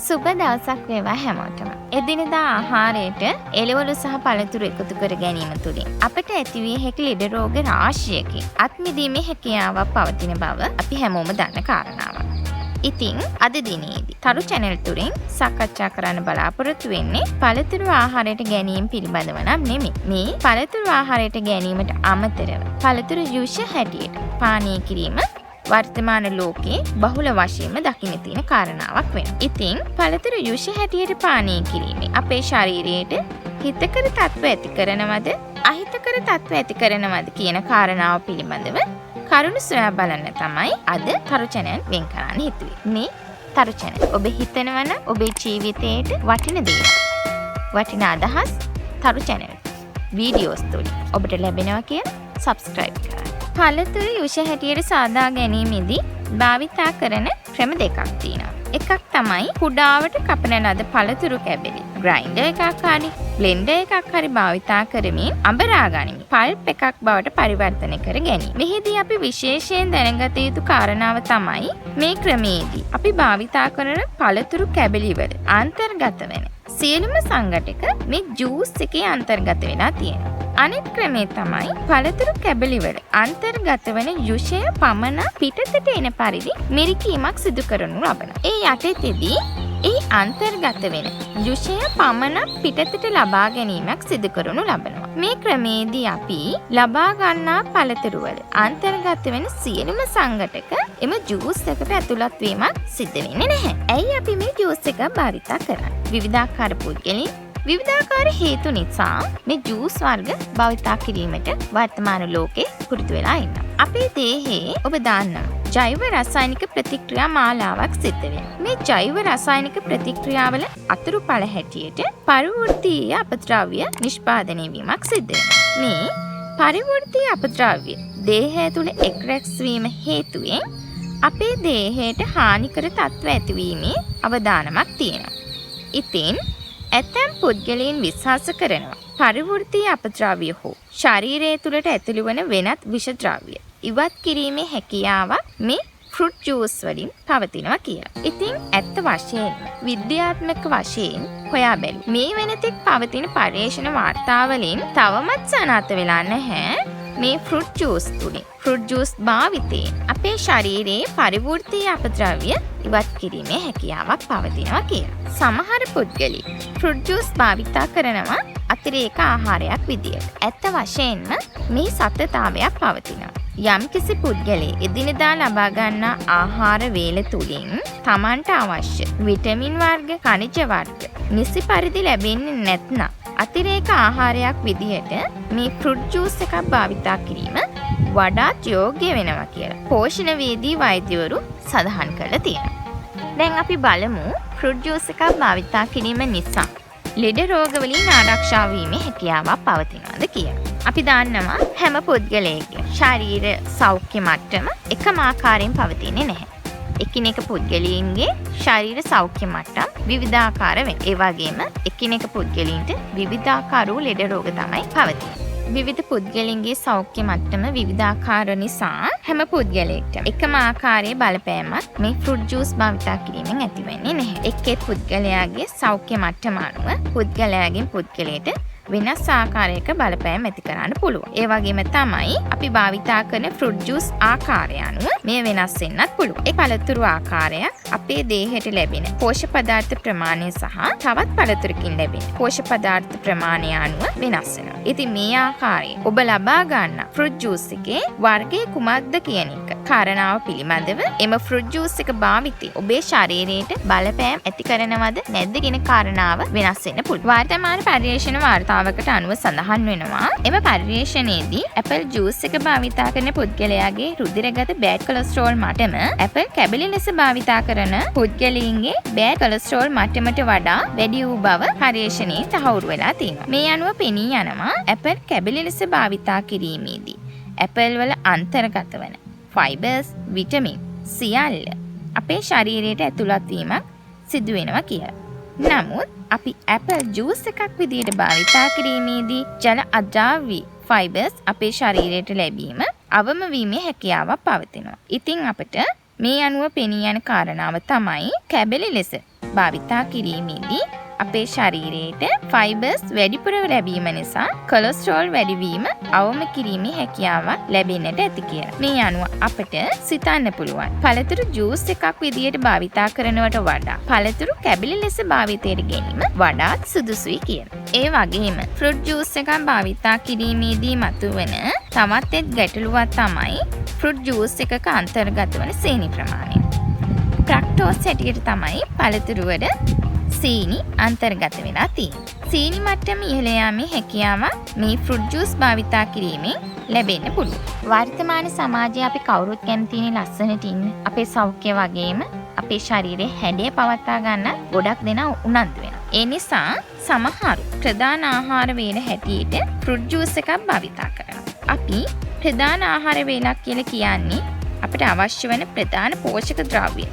සුබ දවසක් වේවා හැමෝටම. එදිනෙදා ආහාරයට එළවලු සහ පළතුරු එකතු කර ගැනීම තුළින් අපට ඇතිවිය හැකි ලෙඩ රෝග රාශියකින් අත් මිදීමේ හැකියාවක් පවතින බව අපි හැමෝම දන්න කාරණාවක්. ඉතින් අද දිනේදී තරු channel තුලින් සාකච්ඡා කරන්න බලාපොරොත්තු වෙන්නේ පළතුරු ආහාරයට ගැනීම පිළිබඳව නම් නෙමෙයි. මේ පළතුරු ආහාරයට ගැනීමට අමතරව පළතුරු ජූස් හැටියට පානීය කිරීම වර්තමාන ලෝකයේ බහුල වශයෙන්ම දකින්න තියෙන කාරණාවක් වෙනවා. ඉතින් පළතුරු ජූස් හැටියට පානීය කිරීමෙන් අපේ ශරීරයට හිතකර තත්ත්ව ඇති කරනවද අහිතකර තත්ත්ව ඇති කරනවද කියන කාරණාව පිළිබඳව කරුණු සොයා බලන්න තමයි අද තරු channel වෙන් කරන්න හිතුවේ. මේ තරු channel ඔබ හිතනවනම් ඔබේ ජීවිතයට වටින දේ වටින අදහස් තරු channel වීඩියෝස් තුලින් ඔබට ලැබෙනවා කියලා subscribe කරන්න. පළතුරු යුෂ හැටියට සාදා ගැනීමේදී භාවිතා කරන ක්‍රම දෙකක් තියෙනවා. එකක් තමයි කුඩාවට කපන ලද පළතුරු කැබලි ග්‍රයින්ඩර් එකක් හරි බ්ලෙන්ඩර් එකක් හරි භාවිතා කරමින් අඹරා ගනිමින් පල්ප් එකක් බවට පරිවර්තනය කර ගැනීම. මෙහිදී අපි විශේෂයෙන් දැනගත යුතු කාරණාව තමයි මේ ක්‍රමයේදී අපි භාවිතා කරන පළතුරු කැබලි වල අන්තර්ගත වෙන සියලුම සංඝටක මේ ජූස් එකේ අන්තර්ගත වෙලා තියෙනවා. අනිත් ක්‍රමය තමයි පළතුරු කැබලි වල අන්තර්ගත වන යුෂය පමණ පිටතට එන පරිදි මිරිකීමක් සිදු කරනු ලබනවා. ඒ යටතේදී ඒ අන්තර්ගත වෙන යුෂය පමණ පිටතට ලබා ගැනීමක් සිදු කරනු ලබනවා. මේ ක්‍රමයේදී අපි ලබා ගන්නා පළතුරු වල අන්තර්ගත වෙන සියලුම සංඝටක එම ජූස් එකට ඇතුළත් වීමක් සිදු වෙන්නේ නැහැ. ඇයි අපි මේ ජූස් එක භාවිතා කරන්නේ? විවිධාකාර පුද්ගලයන් විවිධාකාර හේතු නිසා මේ ජූස් වර්ග භාවිතා කිරීමට වර්තමාන ලෝකේ පුරුදු වෙලා ඉන්නවා. අපේ දේහයේ ඔබ දන්නා ජෛව රසායනික ප්‍රතික්‍රියා මාලාවක් සිද්ධ වෙනවා. මේ ජෛව රසායනික ප්‍රතික්‍රියාවල අතුරුඵල හැටියට පරිවෘත්තීය අපද්‍රව්‍ය නිෂ්පාදනය වීමක් සිද්ධ වෙනවා. මේ පරිවෘත්තීය අපද්‍රව්‍ය දේහය තුළ එක්රැස් වීම හේතුවෙන් අපේ දේහයට හානිකර තත්ත්ව ඇතිවීමේ අවදානමක් තියෙනවා. ඉතින් ඇතැම් පුද්ගලයන් විශ්වාස කරනවා පරිවෘත්තීය අපද්‍රව්‍ය හෝ ශරීරය තුළට ඇතුළු වන වෙනත් විෂද්‍රව්‍ය ඉවත් කිරීමේ හැකියාවක් මේ ෆෘට් ජූස් වලින් පවතිනවා කියලා. ඉතින් ඇත්ත වශයෙන්ම විද්‍යාත්මක වශයෙන් හොයා බැලුවා. මේ වෙනතෙක් පවතින පර්යේෂණ වාර්තාවලින් තවමත් සනාථ වෙලා නැහැ මේ ෆෘට් ජූස් තුලින් ෆෘට් ජූස් භාවිතයෙන් අපේ ශරීරයේ පරිවෘත්තීය අපද්‍රව්‍ය ඉවත් කිරීමේ හැකියාවක් පවතිනවා කියලා. සමහර පුද්ගලයන් ෆෘට් ජූස් භාවිතා කරනවා අතිරේක ආහාරයක් විදියට. ඇත්ත වශයෙන්ම මේ සත්‍යතාවයක් පවතිනවා. යම්කිසි පුද්ගලයෙක් එදිනෙදා ලබා ගන්නා ආහාර වේල තුලින් තමන්ට අවශ්‍ය විටමින් වර්ග, khනිජ වර්ග නිසි පරිදි ලැබෙන්නේ නැත්නම් අතිරේක ආහාරයක් විදියට මේ ෆෘට් ජූස් එකක් භාවිතා කිරීම වඩාත් යෝග්‍ය වෙනවා කියලා පෝෂණවේදී වෛද්‍යවරු සඳහන් කරලා තියෙනවා. දැන් අපි බලමු ෆෘට් ජූස් එකක් භාවිතා කිරීම නිසා ලෙඩ රෝග වලින් ආරක්ෂා වීමේ හැකියාවක් පවතිනවාද කියලා. අපි දන්නවා හැම පුද්ගලයෙක්ගේ ශරීර සෞඛ්‍ය මට්ටම එකම ආකාරයෙන් පවතින්නේ නැහැ. එකිනෙක පුද්ගලයන්ගේ ශරීර සෞඛ්‍ය මට්ටම් විවිධාකාර වෙනවා. ඒ වගේම එකිනෙක පුද්ගලයන්ට විවිධාකාර වූ ලෙඩ රෝග තමයි පවතින්නේ. විවිධ පුද්ගලයන්ගේ සෞඛ්‍ය මට්ටම විවිධාකාර නිසා හැම පුද්ගලයෙක්ට එකම ආකාරයේ බලපෑමක් මේ ෆෘට් ජූස් භාවිතා කිරීමෙන් ඇති වෙන්නේ නැහැ. එක් පුද්ගලයාගේ සෞඛ්‍ය මට්ටම අනුව පුද්ගලයාගෙන් පුද්ගලයට වෙනස් ආකාරයක බලපෑම් ඇති කරන්න පුළුවන්. ඒ වගේම තමයි අපි භාවිතා කරන ෆෘට් ජූස් ආකාරය අනුව මේ වෙනස් වෙන්නත් පුළුවන්. ඒ පළතුරු ආකාරයක් අපේ දේහයට ලැබෙන පෝෂක පදාර්ථ ප්‍රමාණය සහ තවත් පළතුරකින් ලැබෙන පෝෂක පදාර්ථ ප්‍රමාණය අනුව වෙනස් වෙනවා. ඉතින් මේ ආකාරයෙන් ඔබ ලබා ගන්න ෆෘට් ජූස් එකේ වර්ගය කුමක්ද කියන එක කාරණාව පිළිබඳව එම ෆෘට් ජූස් එක භාවිතය ඔබේ ශරීරයට බලපෑම් ඇති කරනවද නැද්ද කියන කාරණාව වෙනස් වෙන්න පුළුවන්. වර්තමාන පර්යේෂණ වාර්තාවකට අනුව සඳහන් වෙනවා එම පර්යේෂණයේදී ඇපල් ජූස් එක භාවිතා කරන පුද්ගලයාගේ රුධිරගත බෑඩ් කොලෙස්ටරෝල් මට්ටම ඇපල් කැබලි ලෙස භාවිතා කරන පුද්ගලයින්ගේ බෑඩ් කොලෙස්ටරෝල් මට්ටමට වඩා වැඩි වූ බව පර්යේෂණයේ තහවුරු වෙලා තියෙනවා. මේ අනුව පෙනී යනවා ඇපල් කැබලි ලෙස භාවිතා කිරීමේදී ඇපල් වල අන්තර්ගත වන ෆයිබර්ස්, විටමින් සියල්ල අපේ ශරීරයට ඇතුළත් වීමක් සිදු වෙනවා කියලා. නමුත් අපි ඇපල් ජූස් එකක් විදිහට භාවිතා කිරීමේදී ජල අද්‍රව්‍ය ෆයිබර්ස් අපේ ශරීරයට ලැබීම අවම වීමේ හැකියාවක් පවතිනවා. ඉතින් අපිට මේ අනුව පෙනී යන කාරණාව තමයි කැබලි ලෙස භාවිතා කිරීමේදී අපේ ශරීරයට ෆයිබර්ස් වැඩිපුර ලැබීම නිසා කොලෙස්ටරෝල් වැඩිවීම අවම කිරීමේ හැකියාවක් ලැබෙන්නට ඇති කියලා. මේ අනුව අපිට සිතන්න පුළුවන් පළතුරු ජූස් එකක් විදියට භාවිතා කරනවට වඩා පළතුරු කැබලි ලෙස භාවිතයට ගැනීම වඩාත් සුදුසුයි කියලා. ඒ වගේම ෆෘට් ජූස් එකක් භාවිතා කිරීමේදී මතුවන තවත් එක් ගැටලුවක් තමයි ෆෘට් ජූස් එකක අන්තර්ගත වන සීනි ප්‍රමාණය. ෆ්‍රක්ටෝස් හැටියට තමයි පළතුරුවල සීනි අන්තර්ගත වෙලා තියෙන්නේ. සීනි මට්ටම ඉහළ යාමේ හැකියාව මේ ෆෘට් ජූස් භාවිතා කිරීමෙන් ලැබෙන්න පුළුවන්. වර්තමාන සමාජයේ අපි කවුරුත් කැමතිනේ ලස්සනට ඉන්න. අපේ සෞඛ්‍ය වගේම අපේ ශරීරයේ හැඩය පවත්වා ගන්න ගොඩක් දෙනා උනන්දු වෙනවා. ඒ නිසා සමහරු ප්‍රධාන ආහාර වේල හැටියට ෆෘට් ජූස් එකක් භාවිතා කරනවා. අපි ප්‍රධාන ආහාර වේලක් කියලා කියන්නේ අපිට අවශ්‍ය වෙන ප්‍රධාන පෝෂක ද්‍රව්‍ය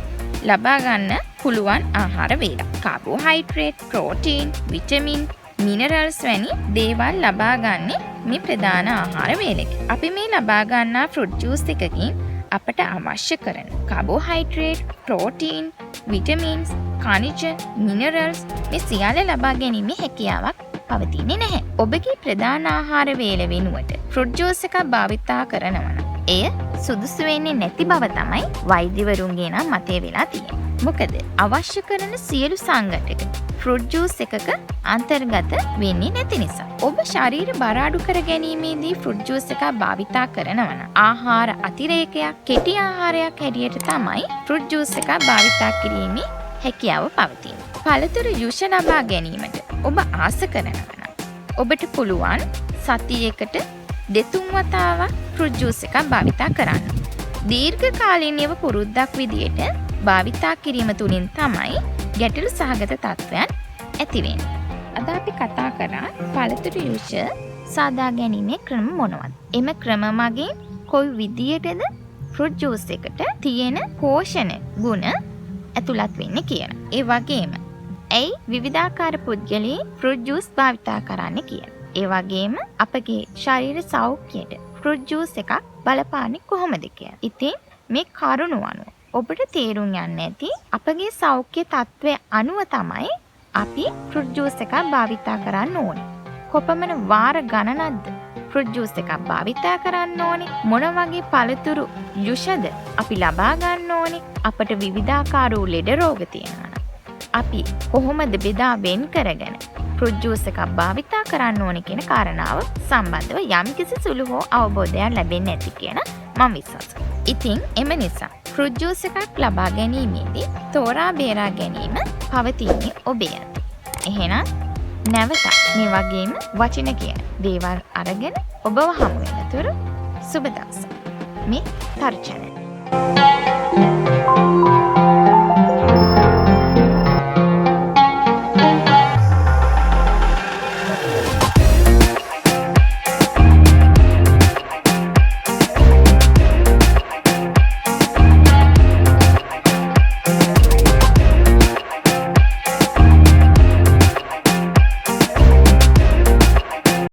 ලබා ගන්න පුළුවන් ආහාර වේලක්. කාබෝහයිඩ්‍රේට්, ප්‍රෝටීන්, විටමින්, මිනරල්ස් වැනි දේවල් ලබා ගන්න මේ ප්‍රධාන ආහාර වේලක. අපි මේ ලබා ගන්නා ෆෘට් ජූස් එකකින් අපට අවශ්‍ය කරන කාබෝහයිඩ්‍රේට්, ප්‍රෝටීන්, විටමින්ස්, khනිජ, මිනරල්ස් මේ සියල්ල ලබා ගැනීමේ හැකියාවක් පවතින්නේ නැහැ. ඔබගේ ප්‍රධාන ආහාර වේල වෙනුවට ෆෘට් ජූස් එකක් භාවිතා කරනවා නම් එය සුදුසු වෙන්නේ නැති බව තමයි වෛද්‍යවරුන්ගේ නම් මතය වෙලා තියෙන්නේ. මොකද අවශ්‍ය කරන සියලු සංඝටක ෆෘට් ජූස් එකක අන්තර්ගත වෙන්නේ නැති නිසා. ඔබ ශරීර බර අඩු කර ගැනීමේදී ෆෘට් ජූස් එකක් භාවිතා කරනවා නම් ආහාර අතිරේකයක් කෙටි ආහාරයක් හැටියට තමයි ෆෘට් ජූස් එකක් භාවිතා කිරීමේ හැකියාව පවතින්නේ. පළතුරු ජූස් ලබා ගැනීමට ඔබ ආස කරනවා නම් ඔබට පුළුවන් සතියකට 2-3 වතාවක් ෆෘට් ජූස් එකක් භාවිතා කරන්න. දීර්ඝ කාලීනව පුරුද්දක් විදියට භාවිතා කිරීම තුලින් තමයි ගැටලු සහගත තත්ත්වයන් ඇති වෙන්නේ. අද අපි කතා කරා පළතුරු ජූස් සාදා ගැනීමේ ක්‍රම මොනවද? එම ක්‍රම මගින් කොයි විදියටද ෆෘට් ජූස් එකට තියෙන පෝෂණ ගුණ ඇතුළත් වෙන්නේ කියලා. ඒ වගේම ඇයි විවිධාකාර පුද්ගලයන් ෆෘට් ජූස් භාවිතා කරන්නේ කියලා. ඒ වගේම අපගේ ශරීර සෞඛ්‍යයට ෆෘට් ජූස් එකක් බලපාන්නේ කොහොමද කියලා. ඉතින් මේ කරුණු අනුව ඔබට තේරුම් යන්න ඇති අපගේ සෞඛ්‍ය තත්ත්වය අනුව තමයි අපි ෆෘට් ජූස් එකක් භාවිතා කරන්න ඕනේ. කොපමණ වාර ගණනක්ද ෆෘට් ජූස් එකක් භාවිතා කරන්න ඕනේ? මොන වගේ පළතුරු ජුෂද අපි ලබා ගන්න ඕනේ? අපට විවිධාකාර වූ ලෙඩ රෝග තියෙනවා. අපි කොහොමද බෙදා වෙන් කරගෙන ෆෘට් ජූස් එකක් භාවිතා කරන්න ඕනේ කියන කාරණාව සම්බන්ධව යම්කිසි සුළු හෝ අවබෝධයක් ලැබෙන්න ඇති කියන මම විශ්වාස කරනවා. ඉතින් එම නිසා ෆෘට් ජූස් එකක් ලබා ගැනීමේදී තෝරා බේරා ගැනීම පවතින්නේ ඔබේ අතේ. එහෙනම් නැවත මේ වගේම වචන කියන දේවල් අරගෙන ඔබව හමු වෙනතුරු සුබ දවසක්. මේ තර්ජනය